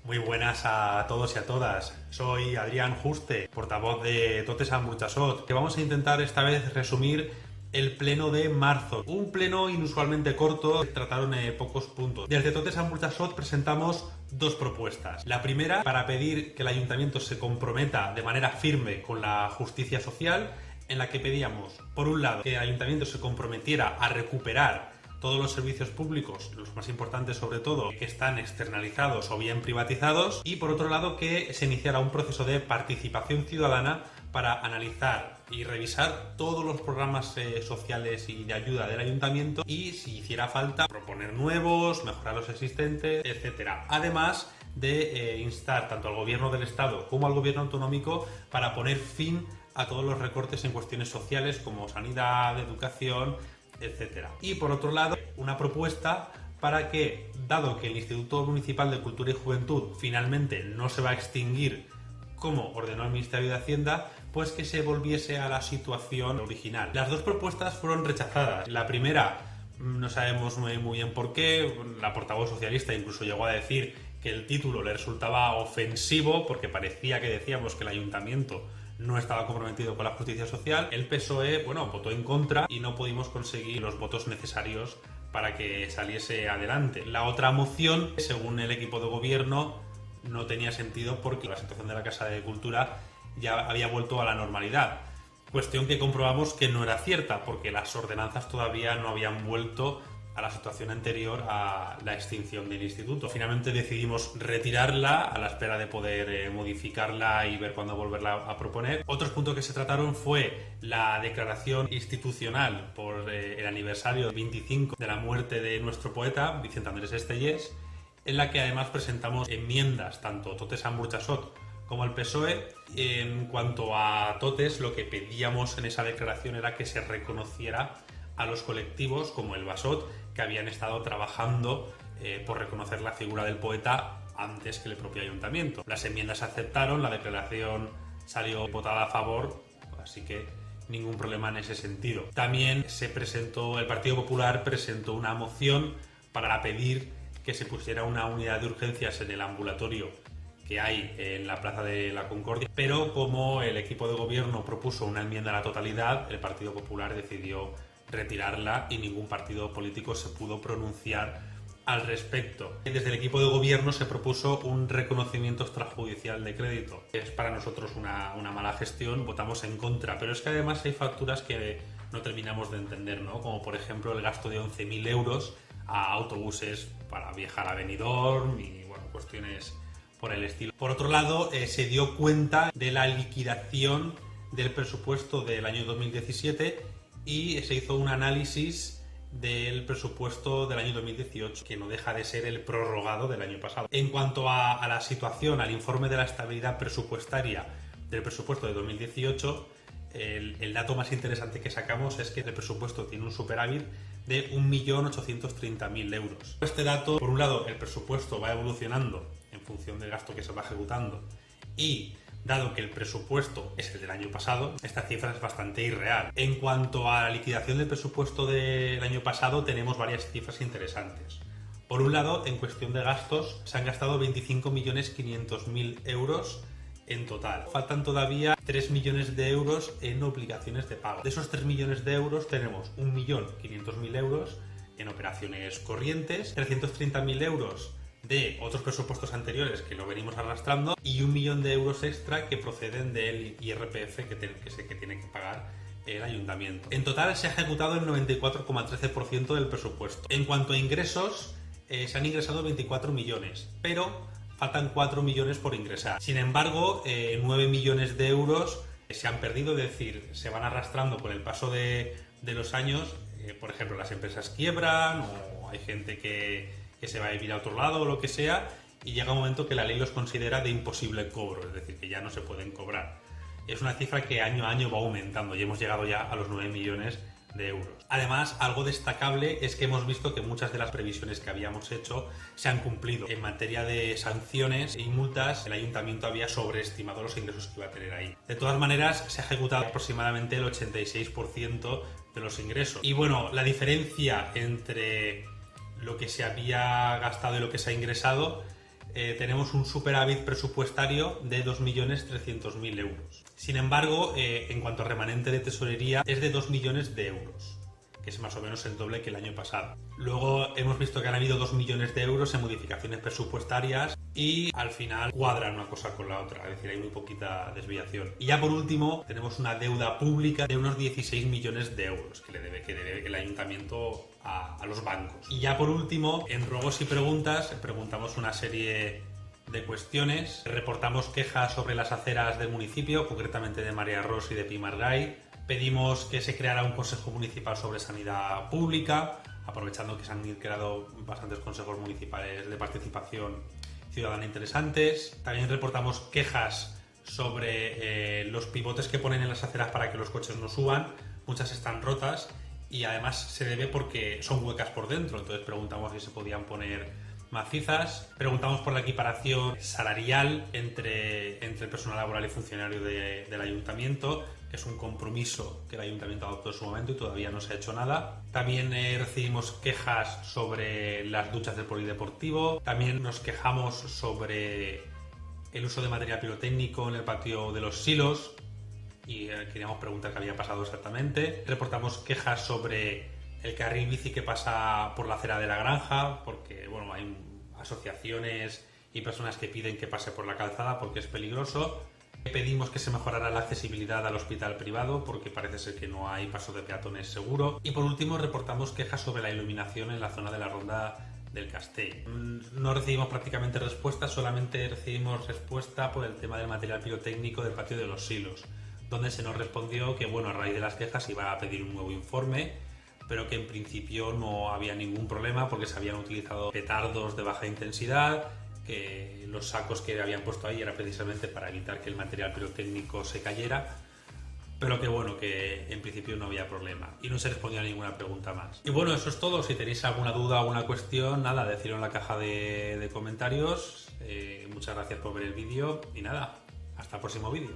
Muy buenas a todos y a todas. Soy Adrián Juste, portavoz de Totes amb Burjassot, que vamos a intentar esta vez resumir el pleno de marzo. Un pleno inusualmente corto, trataron pocos puntos. Desde Totes amb Burjassot presentamos dos propuestas. La primera, para pedir que el ayuntamiento se comprometa de manera firme con la justicia social, en la que pedíamos, por un lado, que el ayuntamiento se comprometiera a recuperar todos los servicios públicos, los más importantes sobre todo, que están externalizados o bien privatizados, y por otro lado que se iniciara un proceso de participación ciudadana para analizar y revisar todos los programas sociales y de ayuda del ayuntamiento y, si hiciera falta, proponer nuevos, mejorar los existentes, etcétera. Además de instar tanto al gobierno del Estado como al gobierno autonómico para poner fin a todos los recortes en cuestiones sociales como sanidad, educación, etcétera. Y por otro lado, una propuesta para que, dado que el Instituto Municipal de Cultura y Juventud finalmente no se va a extinguir como ordenó el Ministerio de Hacienda, pues que se volviese a la situación original. Las dos propuestas fueron rechazadas. La primera, no sabemos muy bien por qué, la portavoz socialista incluso llegó a decir que el título le resultaba ofensivo porque parecía que decíamos que el ayuntamiento no estaba comprometido con la justicia social. El PSOE, votó en contra y no pudimos conseguir los votos necesarios para que saliese adelante. La otra moción, según el equipo de gobierno, no tenía sentido porque la situación de la Casa de Cultura ya había vuelto a la normalidad. Cuestión que comprobamos que no era cierta, porque las ordenanzas todavía no habían vuelto a la situación anterior a la extinción del instituto. Finalmente decidimos retirarla a la espera de poder modificarla y ver cuándo volverla a proponer. Otros puntos que se trataron fue la declaración institucional por el aniversario 25 de la muerte de nuestro poeta, Vicente Andrés Estellés, en la que además presentamos enmiendas, tanto Totes amb Burjassot como el PSOE. En cuanto a Totes, lo que pedíamos en esa declaración era que se reconociera a los colectivos como el Basot que habían estado trabajando por reconocer la figura del poeta antes que el propio ayuntamiento. Las enmiendas se aceptaron, la declaración salió votada a favor, así que ningún problema en ese sentido. También el Partido Popular presentó una moción para pedir que se pusiera una unidad de urgencias en el ambulatorio que hay en la Plaza de la Concordia, pero como el equipo de gobierno propuso una enmienda a la totalidad, el Partido Popular decidió retirarla y ningún partido político se pudo pronunciar al respecto. Desde el equipo de gobierno se propuso un reconocimiento extrajudicial de crédito. Es para nosotros una mala gestión, votamos en contra, pero es que además hay facturas que no terminamos de entender, ¿no? Como por ejemplo el gasto de 11.000 euros a autobuses para viajar a Benidorm y cuestiones por el estilo. Por otro lado, se dio cuenta de la liquidación del presupuesto del año 2017 y se hizo un análisis del presupuesto del año 2018, que no deja de ser el prorrogado del año pasado. En cuanto a la situación, al informe de la estabilidad presupuestaria del presupuesto de 2018, el dato más interesante que sacamos es que el presupuesto tiene un superávit de 1.830.000 euros. Este dato, por un lado, el presupuesto va evolucionando en función del gasto que se va ejecutando y, dado que el presupuesto es el del año pasado, esta cifra es bastante irreal. En cuanto a la liquidación del presupuesto del año pasado, tenemos varias cifras interesantes. Por un lado, en cuestión de gastos, se han gastado 25.500.000 euros en total. Faltan todavía 3 millones de euros en obligaciones de pago. De esos 3 millones de euros tenemos 1.500.000 euros en operaciones corrientes, 330.000 euros de otros presupuestos anteriores que lo venimos arrastrando y 1 millón de euros extra que proceden del IRPF que tiene que pagar el ayuntamiento. En total se ha ejecutado el 94,13% del presupuesto. En cuanto a ingresos, se han ingresado 24 millones, pero faltan 4 millones por ingresar. Sin embargo, 9 millones de euros se han perdido, es decir, se van arrastrando con el paso de los años. Por ejemplo, las empresas quiebran o hay gente que se va a vivir a otro lado o lo que sea, y llega un momento que la ley los considera de imposible cobro, es decir, que ya no se pueden cobrar. Es una cifra que año a año va aumentando y hemos llegado ya a los 9 millones de euros. Además, algo destacable es que hemos visto que muchas de las previsiones que habíamos hecho se han cumplido. En materia de sanciones y multas, el ayuntamiento había sobreestimado los ingresos que iba a tener ahí. De todas maneras, se ha ejecutado aproximadamente el 86% de los ingresos. Y la diferencia entre lo que se había gastado y lo que se ha ingresado tenemos un superávit presupuestario de 2.300.000 euros. Sin embargo, en cuanto a remanente de tesorería, es de 2 millones de euros, que es más o menos el doble que el año pasado. Luego hemos visto que han habido 2 millones de euros en modificaciones presupuestarias y al final cuadran una cosa con la otra, es decir, hay muy poquita desviación. Y ya por último, tenemos una deuda pública de unos 16 millones de euros que debe el ayuntamiento a los bancos. Y ya por último, en ruegos y preguntas, preguntamos una serie de cuestiones, reportamos quejas sobre las aceras del municipio, concretamente de María Ros y de Pimargay. Pedimos que se creara un consejo municipal sobre sanidad pública, aprovechando que se han creado bastantes consejos municipales de participación ciudadana interesantes. También reportamos quejas sobre los pivotes que ponen en las aceras para que los coches no suban. Muchas están rotas y además se debe porque son huecas por dentro, entonces preguntamos si se podían poner macizas. Preguntamos por la equiparación salarial entre el personal laboral y funcionario del ayuntamiento, que es un compromiso que el ayuntamiento adoptó en su momento y todavía no se ha hecho nada. También recibimos quejas sobre las duchas del polideportivo. También nos quejamos sobre el uso de material pirotécnico en el patio de los silos y queríamos preguntar qué había pasado exactamente. Reportamos quejas sobre el carril bici que pasa por la acera de la granja, porque bueno, hay asociaciones y personas que piden que pase por la calzada porque es peligroso. Pedimos que se mejorara la accesibilidad al hospital privado porque parece ser que no hay paso de peatones seguro. Y por último reportamos quejas sobre la iluminación en la zona de la ronda del Castell. No recibimos prácticamente respuesta, solamente recibimos respuesta por el tema del material pirotécnico del patio de los silos, donde se nos respondió que bueno, a raíz de las quejas iba a pedir un nuevo informe, pero que en principio no había ningún problema porque se habían utilizado petardos de baja intensidad, que los sacos que habían puesto ahí era precisamente para evitar que el material pirotécnico se cayera, pero que bueno, que en principio no había problema y no se respondía a ninguna pregunta más. Y bueno, eso es todo. Si tenéis alguna duda o alguna cuestión, nada, decirlo en la caja de comentarios. Muchas gracias por ver el vídeo y nada, hasta el próximo vídeo.